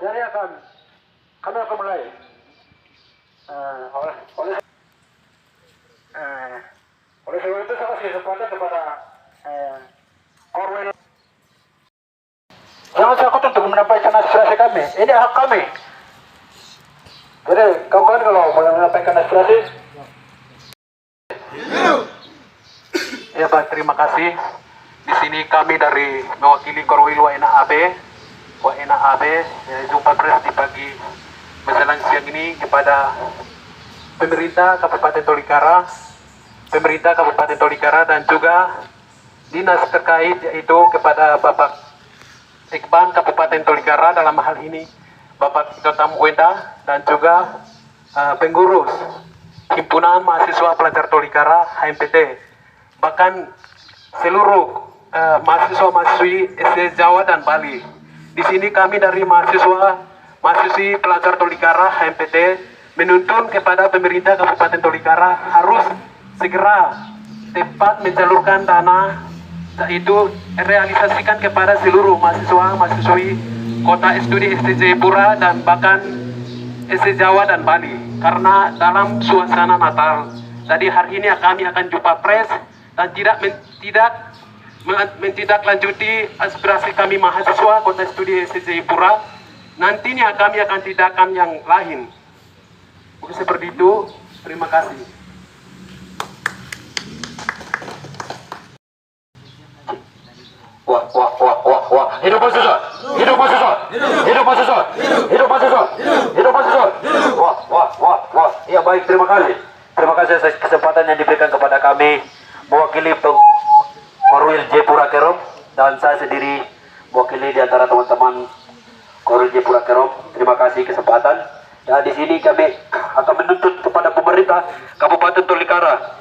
Jadi kami akan mulai oleh sebab itu saya kasih kesempatan kepada Korwil yang takut untuk menyampaikan aspirasi kami. Ini hak kami. Jadi kawan-kawan kalau mau menyampaikan aspirasi, ya Pak, terima kasih. Di sini kami dari mewakili Korwil WNA AB jumpa pers di pagi menjelang siang ini kepada pemerintah Kabupaten Tolikara dan juga dinas terkait, yaitu kepada Bapak Ikban Kabupaten Tolikara, dalam hal ini Bapak Jotam Wenda, dan juga pengurus Himpunan Mahasiswa Pelajar Tolikara HMPT, bahkan seluruh mahasiswa-mahasiswi SD Jawa dan Bali. Di sini kami dari mahasiswi pelajar Tolikara HMPT menuntun kepada pemerintah Kabupaten Tolikara harus segera tepat mencalurkan dana, yaitu realisasikan kepada seluruh mahasiswa-mahasiswi kota studi SD Jayapura dan bahkan SD Jawa dan Bali, karena dalam suasana Natal. Jadi hari ini kami akan jumpa pres dan tidak menindaklanjuti aspirasi kami mahasiswa kota studi SD Jayapura. Nantinya kami akan tindakan yang lain. Mungkin seperti itu. Terima kasih. Wah. Hidup mahasiswa. Hidup mahasiswa. Hidup mahasiswa. Hidup mahasiswa. Hidup mahasiswa. Wah. Ya, baik, terima kasih. Terima kasih atas kesempatan yang diberikan kepada kami mewakili Korwil Jayapura Kerom, dan saya sendiri mewakili di antara teman-teman Korwil Jayapura Kerom. Terima kasih kesempatan. Dan di sini kami akan menuntut kepada pemerintah Kabupaten Tolikara,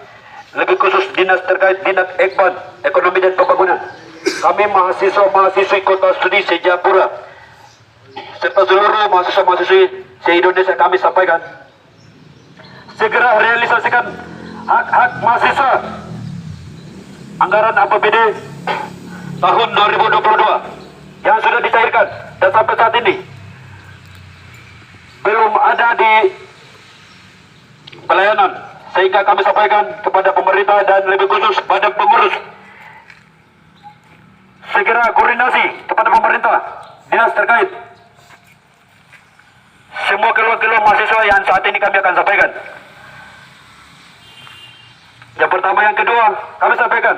lebih khusus dinas terkait, Dinas Ekban, Ekonomi dan Pembangunan. Kami mahasiswa-mahasiswi kota studi Jayapura serta seluruh mahasiswa-mahasiswi se-Indonesia, kami sampaikan segera realisasikan hak-hak mahasiswa anggaran APBD tahun 2022 yang sudah dicairkan dan sampai saat ini belum ada di pelayanan, sehingga kami sampaikan kepada pemerintah dan lebih khusus pada pengurus segera koordinasi kepada pemerintah, dinas terkait, semua keluhan-keluhan mahasiswa yang saat ini kami akan sampaikan. Yang pertama, yang kedua, kami sampaikan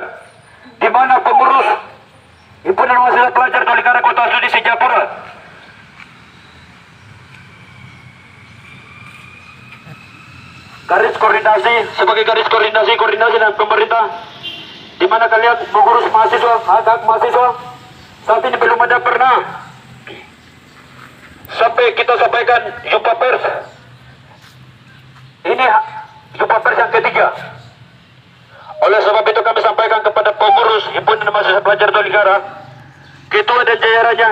di mana pengurus Himpunan Mahasiswa Pelajar Tolikara Kota Studi Jayapura garis koordinasi dengan pemerintah, di mana kalian mengurus mahasiswa, hak-hak mahasiswa saat ini belum ada pernah sampai kita sampaikan jumpa pers. Ini jumpa pers yang ketiga. Oleh sebab itu kami sampaikan kepada pengurus Himpunan Mahasiswa Pelajar Tolikara, ketua dan jajarannya,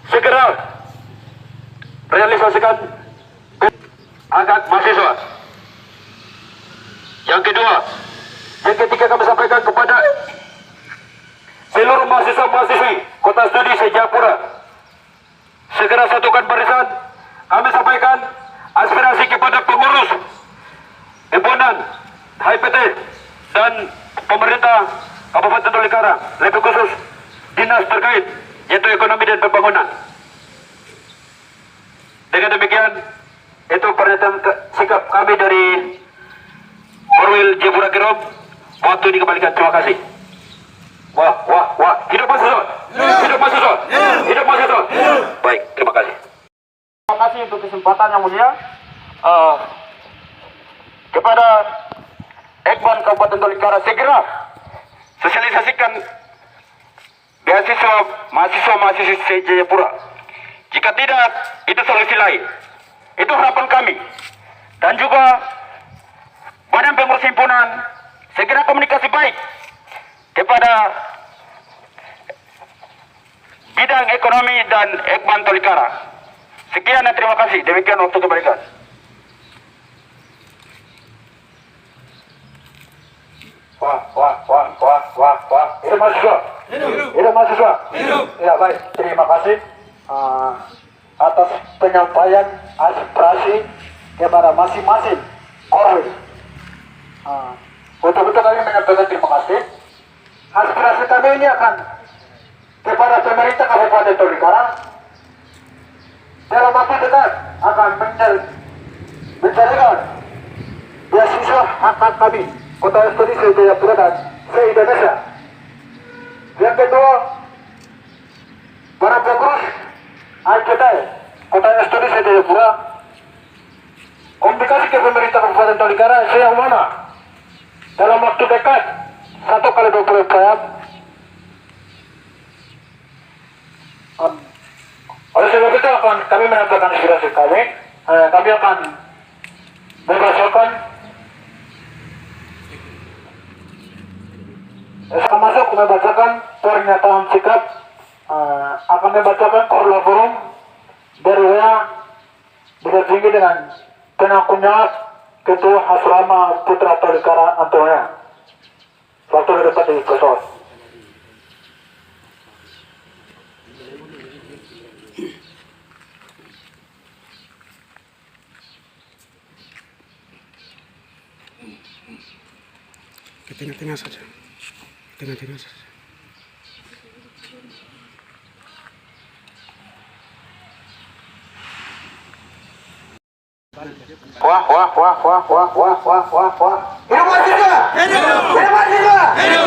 segera realisasikan hak mahasiswa. Yang kedua, yang ketiga, kami sampaikan kepada seluruh mahasiswa-mahasiswi kota studi Jayapura, segera satukan barisan. Kami sampaikan aspirasi kepada pengurus Himpunan HMPT dan pemerintah Kabupaten Tolikara, lebih khusus dinas terkait, yaitu Ekonomi dan Pembangunan. Dengan demikian, itu pernyataan sikap kami dari Korwil Jayapura Kerom. Waktu dikembalikan. Terima kasih. Wah. Hidup mahasiswa. Hidup mahasiswa. Hidup mahasiswa. Baik, terima kasih. Terima kasih untuk kesempatan yang mulia. Kepada Ekban Kabupaten Tolikara, segera sosialisasikan beasiswa mahasiswa-mahasiswi Jayapura. Jika tidak, itu solusi lain. Itu harapan kami. Dan juga Badan Pengurus Himpunan segera komunikasi baik kepada bidang ekonomi dan Ekban Tolikara. Sekian dan terima kasih. Demikian waktu kembalikan. Wah. Hidup mahasiswa. Hidup mahasiswa. Ya, baik. Terima kasih. atas penyampaian aspirasi kepada masing-masing korwil. Betul-betul kami menyampaikan terima kasih. Aspirasi kami ini akan kepada pemerintah Kabupaten Tolikara dalam waktu dekat akan mencarikan beasiswa hak kami Kota Studi se-Jayapura dan se-Indonesia. Yang kedua, para pengurus AIKTAI Kota Studi se-Jayapura komunikasi ke pemerintah Kabupaten Tolikara sejauh mana dalam waktu dekat 1x24 jam. Oleh sebab itu akan kami menyampaikan aspirasi kami. Kami akan membacakan masuk membacakan pernyataan sikap, akan membacakan korlaborum dari WA didampingi dengan penangkunya Ketua Asrama Putra Tolikara Antonia. Waktu dapat diproses. Ke tengah-tengah saja. Tengah-tengah saja. Wah. Hidup mahasiswa! Hidup mahasiswa! Hidup mahasiswa!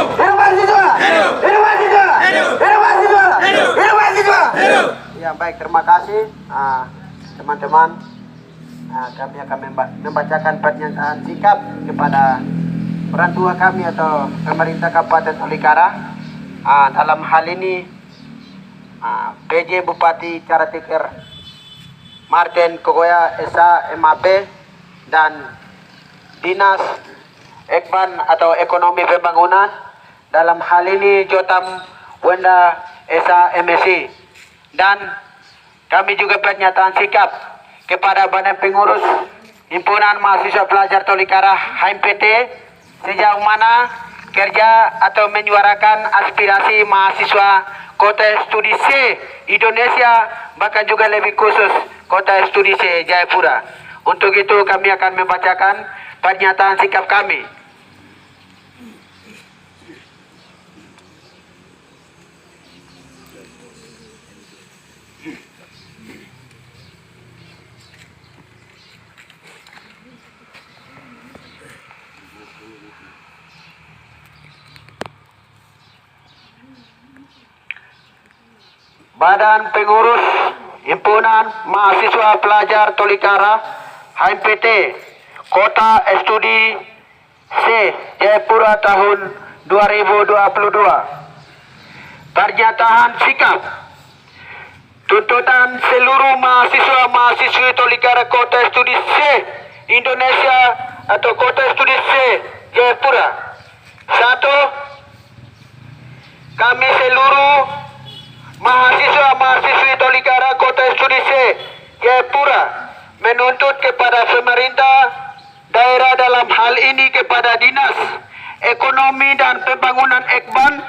Hidup mahasiswa! Hidup mahasiswa! Hidup mahasiswa! Ya, baik, terima kasih teman-teman. Kami akan membacakan pernyataan sikap kepada orang tua kami atau pemerintah Kabupaten Tolikara. Dalam hal ini PJ Bupati Caratikir Martin Kogoya Esa MAP dan Dinas Ekban atau Ekonomi Pembangunan, dalam hal ini Jotam Wenda Esa MSI, dan kami juga pernyataan sikap kepada Badan Pengurus Himpunan Mahasiswa Pelajar Tolikara HMPT sejauh mana kerja atau menyuarakan aspirasi mahasiswa Kota Studi C Indonesia, bahkan juga lebih khusus Kota Studi C Jayapura. Untuk itu kami akan membacakan pernyataan sikap kami. Badan Pengurus Himpunan Mahasiswa Pelajar Tolikara HMPT Kota Studi C Jayapura tahun 2022. Pernyataan sikap. Tuntutan seluruh mahasiswa-mahasiswi Tolikara Kota Studi C Indonesia atau Kota Studi C Jayapura. 1. Kami seluruh mahasiswa-mahasiswi Tolikara Kota Studi C Jayapura menuntut kepada pemerintah daerah, dalam hal ini kepada Dinas Ekonomi dan Pembangunan Ekban,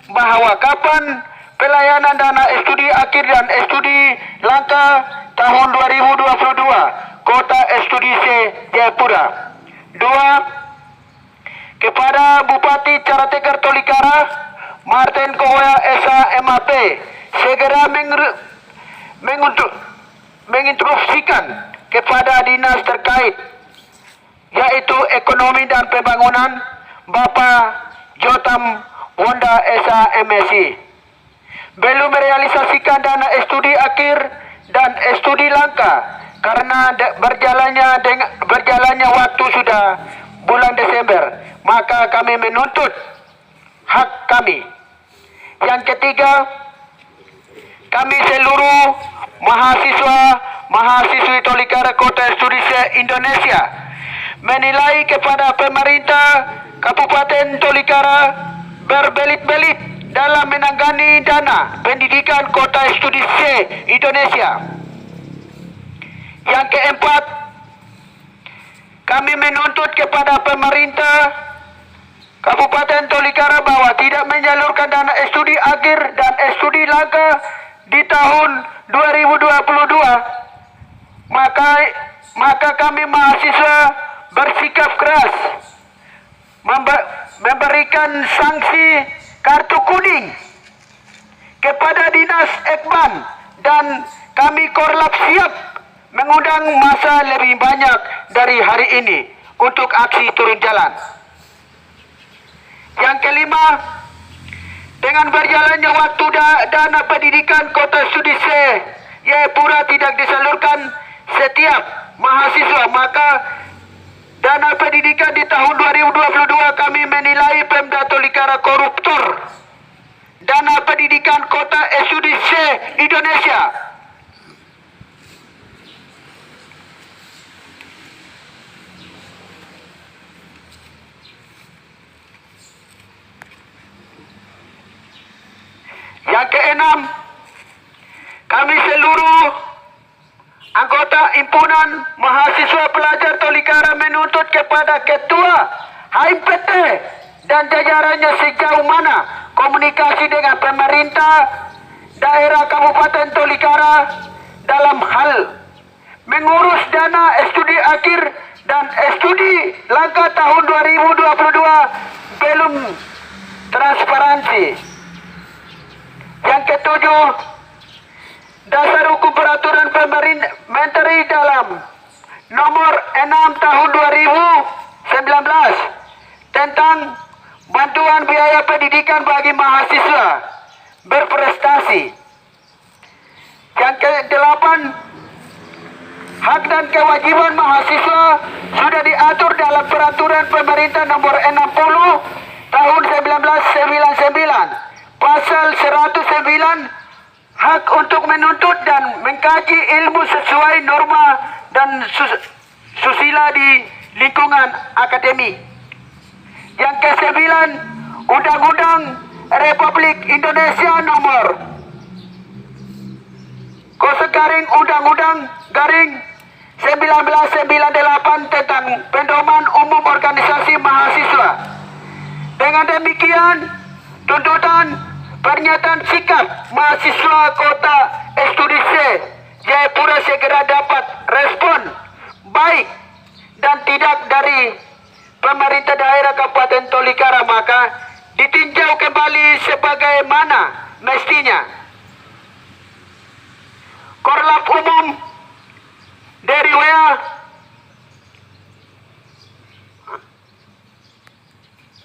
bahwa kapan pelayanan dana studi akhir dan studi langka tahun 2022 Kota Studi C Jayapura. 2. Kepada Bupati Caratikir Tolikara Martin Kogoya Esa MAP segera menginstruksikan kepada dinas terkait yaitu Ekonomi dan Pembangunan Bapak Jotam Wenda Esa MSI belum merealisasikan dana studi akhir dan studi langka karena berjalannya waktu sudah bulan Desember, maka kami menuntut hak kami. Yang ketiga, kami seluruh mahasiswi Tolikara Kota Studi C Indonesia menilai kepada pemerintah Kabupaten Tolikara berbelit-belit dalam menangani dana pendidikan Kota Studi C Indonesia. Yang keempat, kami menuntut kepada pemerintah Kabupaten Tolikara bahwa tidak menyalurkan dana studi akhir dan studi langka di tahun 2022, maka kami mahasiswa bersikap keras memberikan sanksi kartu kuning kepada Dinas Ekban, dan kami Korlap siap mengundang massa lebih banyak dari hari ini untuk aksi turun jalan. Yang kelima, dengan berjalannya waktu dana pendidikan Kota Studi C Jayapura tidak disalurkan setiap mahasiswa, maka dana pendidikan di tahun 2022 kami menilai Pemda Tolikara koruptor. Dana pendidikan Kota Studi C Indonesia. Yang keenam, kami seluruh anggota Himpunan Mahasiswa Pelajar Tolikara menuntut kepada Ketua HMPT dan jajarannya sejauh mana komunikasi dengan pemerintah daerah Kabupaten Tolikara dalam hal mengurus dana studi akhir dan studi langkah tahun 2022 belum transparansi. Yang ketujuh, dasar hukum peraturan pemerintah Menteri dalam nomor 6 tahun 2019 tentang bantuan biaya pendidikan bagi mahasiswa berprestasi. Yang ke-8, hak dan kewajiban mahasiswa sudah diatur dalam peraturan pemerintah nomor 60 tahun 1999 pasal 109, hak untuk menuntut dan mengkaji ilmu sesuai norma dan susila di lingkungan akademik. Yang ke-9, Undang-Undang Republik Indonesia nomor Undang-Undang garing 1998 tentang pedoman umum organisasi mahasiswa. Dengan demikian, tuntutan pernyataan sikap mahasiswa Kota Studi C Jayapura segera dapat respon baik dan tidak dari pemerintah daerah Kabupaten Tolikara, maka ditinjau kembali sebagaimana mestinya. Korlap Umum dari WA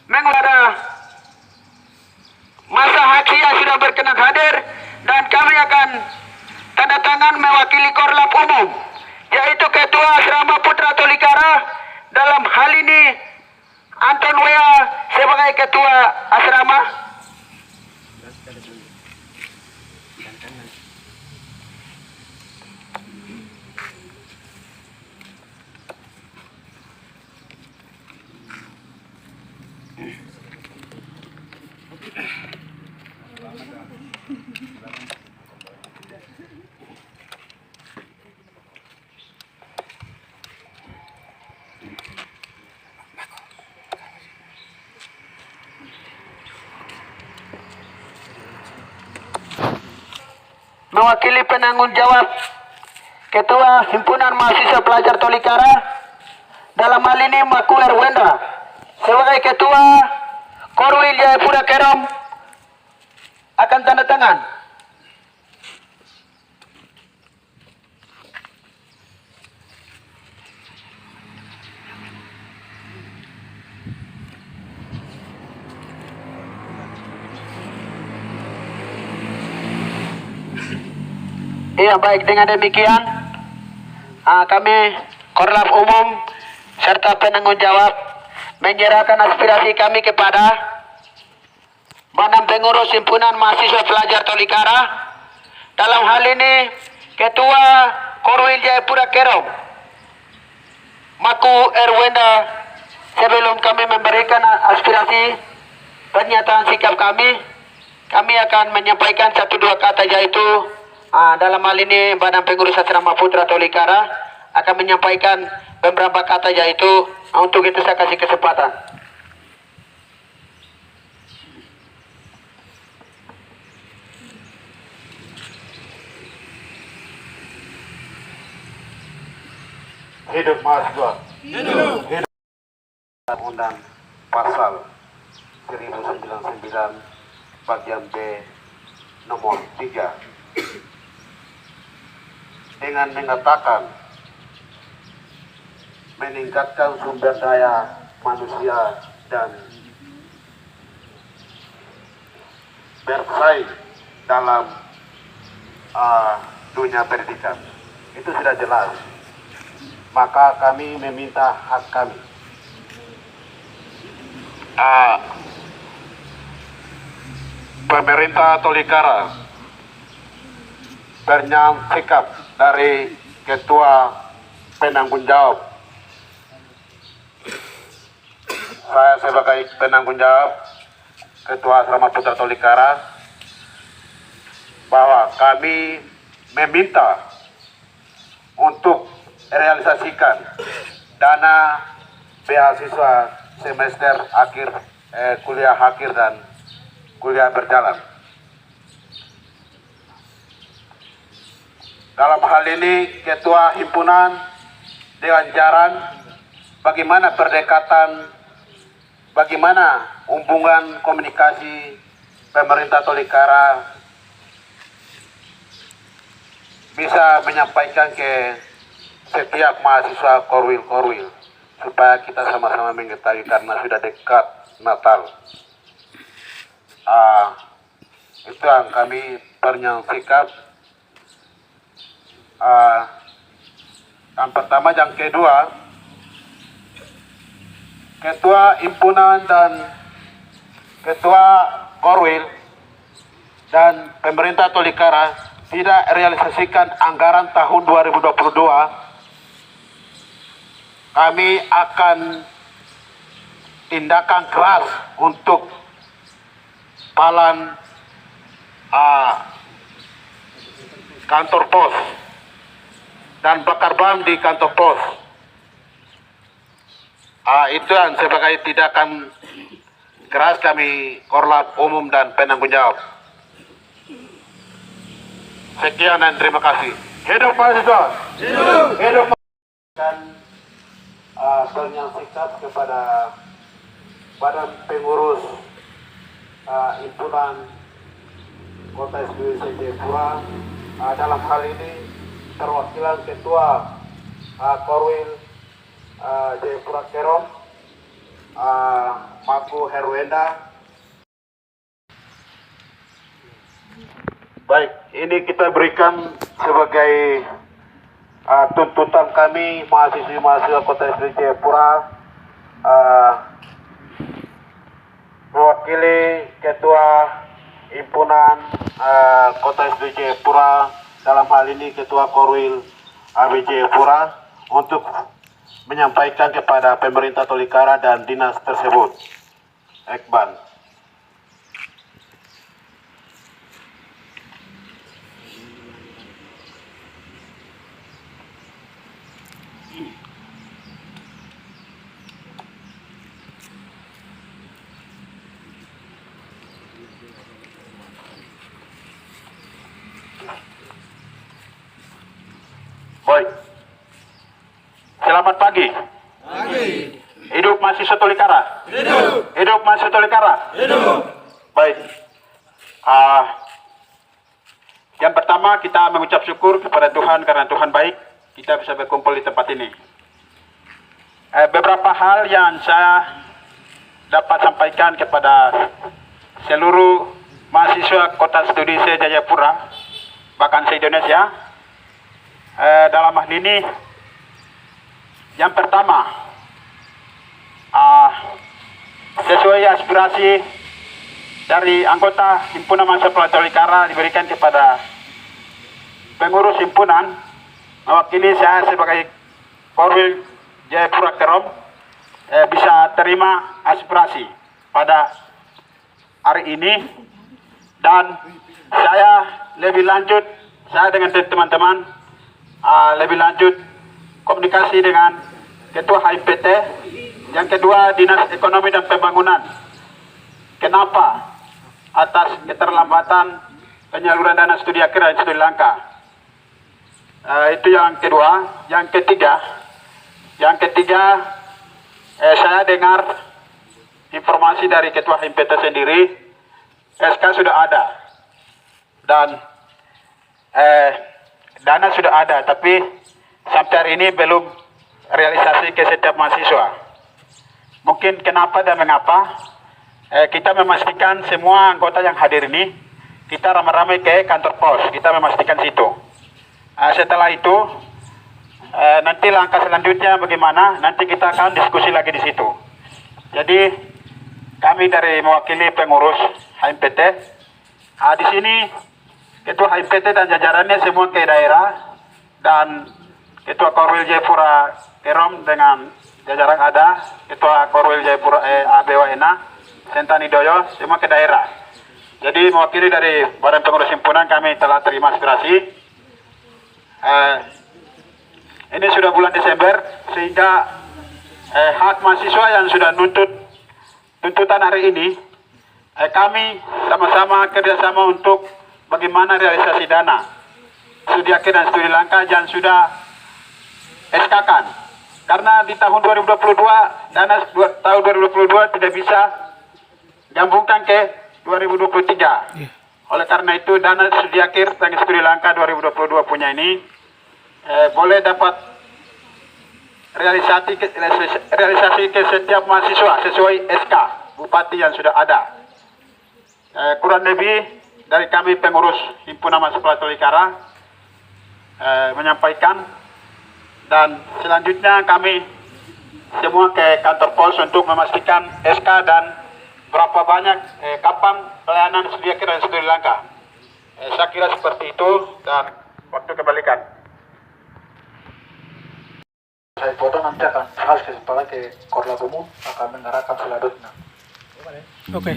menguada masa haji yang sudah berkenan hadir, dan kami akan tanda tangan mewakili Korlap Umum, yaitu Ketua Asrama Putra Tolikara, dalam hal ini Anton Wea sebagai Ketua Asrama. Mewakili penanggung jawab Ketua Himpunan Mahasiswa Pelajar Tolikara, dalam hal ini Maku Erwenda sebagai Ketua Korwil Jayapura Kerom akan tanda tangan. Iya, baik, dengan demikian kami Korlap Umum serta penanggung jawab menyerahkan aspirasi kami kepada Badan Pengurus Himpunan Mahasiswa Pelajar Tolikara, dalam hal ini Ketua Korwil Jayapura Kerom Maku Erwenda. Sebelum kami memberikan aspirasi pernyataan sikap kami akan menyampaikan 1-2 kata, yaitu dalam hal ini Badan Pengurus Asrama Putra Tolikara akan menyampaikan beberapa kata, yaitu untuk itu saya kasih kesempatan. Hidup mahasiswa. Hidup. Undang Pasal 1099 bagian B nomor 3 dengan mengatakan meningkatkan sumber daya manusia dan bersaing dalam dunia pendidikan. Itu sudah jelas. Maka kami meminta hak kami. Pemerintah Tolikara bernyanyi sikap dari Ketua Penanggung Jawab. Saya sebagai penanggung jawab Ketua Asrama Putra Tolikara bahwa kami meminta untuk realisasikan dana beasiswa semester akhir, kuliah akhir dan kuliah berjalan. Dalam hal ini Ketua Himpunan dengan jaran bagaimana pendekatan, bagaimana hubungan komunikasi pemerintah Tolikara bisa menyampaikan ke setiap mahasiswa Korwil supaya kita sama-sama mengetahui karena sudah dekat Natal. Itu yang kami sikap. Yang pertama, yang kedua, Ketua Himpunan dan Ketua Korwil dan pemerintah Tolikara tidak realisasikan anggaran tahun 2022. Kami akan tindakan keras untuk palan kantor pos dan bakar bom di kantor pos. Itu yang sebagai tindakan keras kami Korlap Umum dan Penanggung Jawab. Sekian dan terima kasih. Hidup mahasiswa. Hidup. Hidup. Dan sikap kepada Badan Pengurus Himpunan Kota SDWC Jayapura, dalam hal ini perwakilan Ketua Korwil Jayapura Kerom, Maku Herwenda. Baik, ini kita berikan sebagai tuntutan kami mahasiswa Kota SDWC Jayapura, mewakili Ketua Himpunan Kota SDWC Jayapura, dalam hal ini Ketua Korwil AB Jayapura, untuk menyampaikan kepada pemerintah Tolikara dan dinas tersebut. Ekban. Baik. Selamat pagi. Hidup mahasiswa Tolikara. Hidup. Hidup mahasiswa Tolikara. Hidup. Baik. Yang pertama kita mengucap syukur kepada Tuhan karena Tuhan baik kita bisa berkumpul di tempat ini. Beberapa hal yang saya dapat sampaikan kepada seluruh mahasiswa Kota Studi Jayapura, bahkan se-Indonesia. Dalam hal ini, yang pertama, sesuai aspirasi dari anggota Himpunan Mahasiswa Tolikara diberikan kepada pengurus himpunan, mewakili saya sebagai Korwil Jayapura Kerom, bisa terima aspirasi pada hari ini, dan saya lebih lanjut, saya dengan teman-teman lebih lanjut komunikasi dengan Ketua HIPT, yang kedua Dinas Ekonomi dan Pembangunan. Kenapa? Atas keterlambatan penyaluran dana studi akhir dan studi langka. Itu yang kedua. Yang ketiga, Yang ketiga, saya dengar informasi dari Ketua HMPT sendiri, SK sudah ada dan dana sudah ada, tapi sampai hari ini belum realisasi ke setiap mahasiswa. Mungkin kenapa dan mengapa? Kita memastikan semua anggota yang hadir ini, kita ramai-ramai ke kantor pos, kita memastikan situ. Setelah itu, nanti langkah selanjutnya bagaimana, nanti kita akan diskusi lagi di situ. Jadi, kami dari mewakili pengurus HMPT, di sini Ketua HMPT dan jajarannya semua ke daerah, dan Ketua Korwil Jayapura Kerom dengan jajaran ada, Ketua Korwil Jayapura ABWNA, Sentani Doyo, semua ke daerah. Jadi mewakili dari Badan Pengurus Himpunan, kami telah terima aspirasi. Ini sudah bulan Desember, sehingga hak mahasiswa yang sudah tuntutan hari ini, kami sama-sama kerjasama untuk bagaimana realisasi dana studi akhir dan studi langkah yang sudah SK-kan. Karena di tahun 2022, dana tahun 2022 tidak bisa gabungkan ke 2023. Oleh karena itu, dana studi akhir dan studi langkah 2022 punya ini boleh dapat realisasi ke setiap mahasiswa sesuai SK Bupati yang sudah ada. Kurang lebih dari kami pengurus Himpunan Mahasiswa Tolikara menyampaikan, dan selanjutnya kami semua ke kantor pos untuk memastikan SK dan berapa banyak kapan pelayanan studi akhir dan studi langkah. Saya kira seperti itu, dan waktu kembalikan. Saya foto nanti akan bahas kesempatan ke Korlap Umum akan mengarahkan selanjutnya. Oke.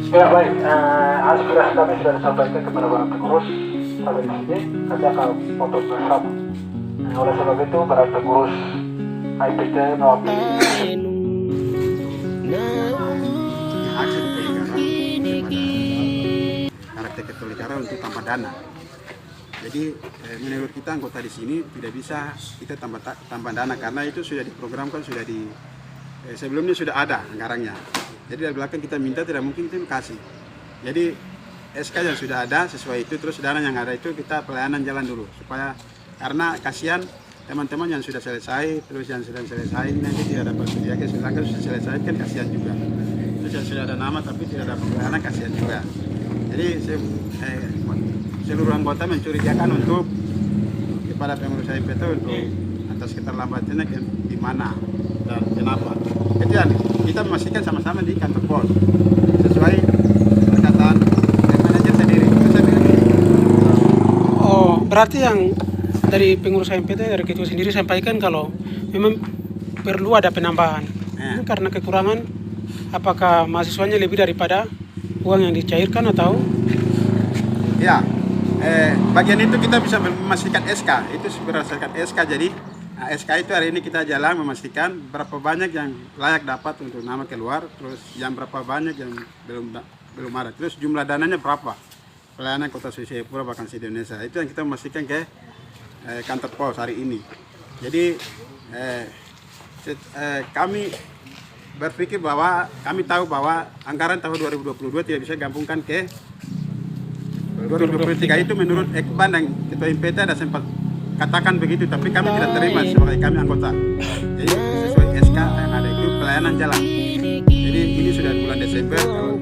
Ya baik, aspirasi kami sudah disampaikan kepada para pengurus sampai di sini. Kami akan foto bersama. Oleh sebab itu, para pengurus HMPT mewakili Aksi karakter Tolikara untuk tambah dana. Jadi menurut kita anggota di sini tidak bisa kita tambah dana karena itu sudah diprogramkan, sebelumnya sudah ada anggarannya. Jadi dari belakang kita minta, tidak mungkin itu kasih. Jadi SK yang sudah ada sesuai itu, terus dana yang ada itu kita pelayanan jalan dulu supaya, karena kasihan teman-teman yang sudah selesai, terus yang sudah selesai nanti tidak dapat studi akhir, sedangkan sudah selesai kan kasihan juga. Terus yang sudah ada nama tapi tidak dapat pelayanan, kasihan juga. Jadi seluruh anggota mencurigakan untuk kepada pengurus HMPT untuk atas keterlambatannya di mana dan kenapa. Kemudian kita memastikan sama-sama di kantor pos sesuai perkataan manajer sendiri. Oh, berarti yang dari pengurus HMPT, dari ketua sendiri sampaikan kalau memang perlu ada penambahan. Ini karena kekurangan, apakah mahasiswanya lebih daripada uang yang dicairkan atau? Ya, bagian itu kita bisa memastikan SK, itu berdasarkan SK. Jadi SK itu hari ini kita jalan memastikan berapa banyak yang layak dapat untuk nama keluar, terus yang berapa banyak yang belum ada, terus jumlah dananya berapa, pelayanan Kota Susi Jayapura bahkan se Indonesia, itu yang kita memastikan ke kantor pos hari ini. Jadi kami berpikir bahwa kami tahu bahwa anggaran tahun 2022 tidak bisa gabungkan ke 2023. Itu menurut Ekban dan Ketua HMPT ada sempat katakan begitu, tapi kami tidak terima sebagai kami anggota. Jadi sesuai SK yang ada itu pelayanan jalan. Jadi ini sudah bulan Desember, kalau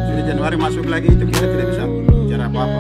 sudah Januari masuk lagi itu kita tidak bisa bicara apa-apa.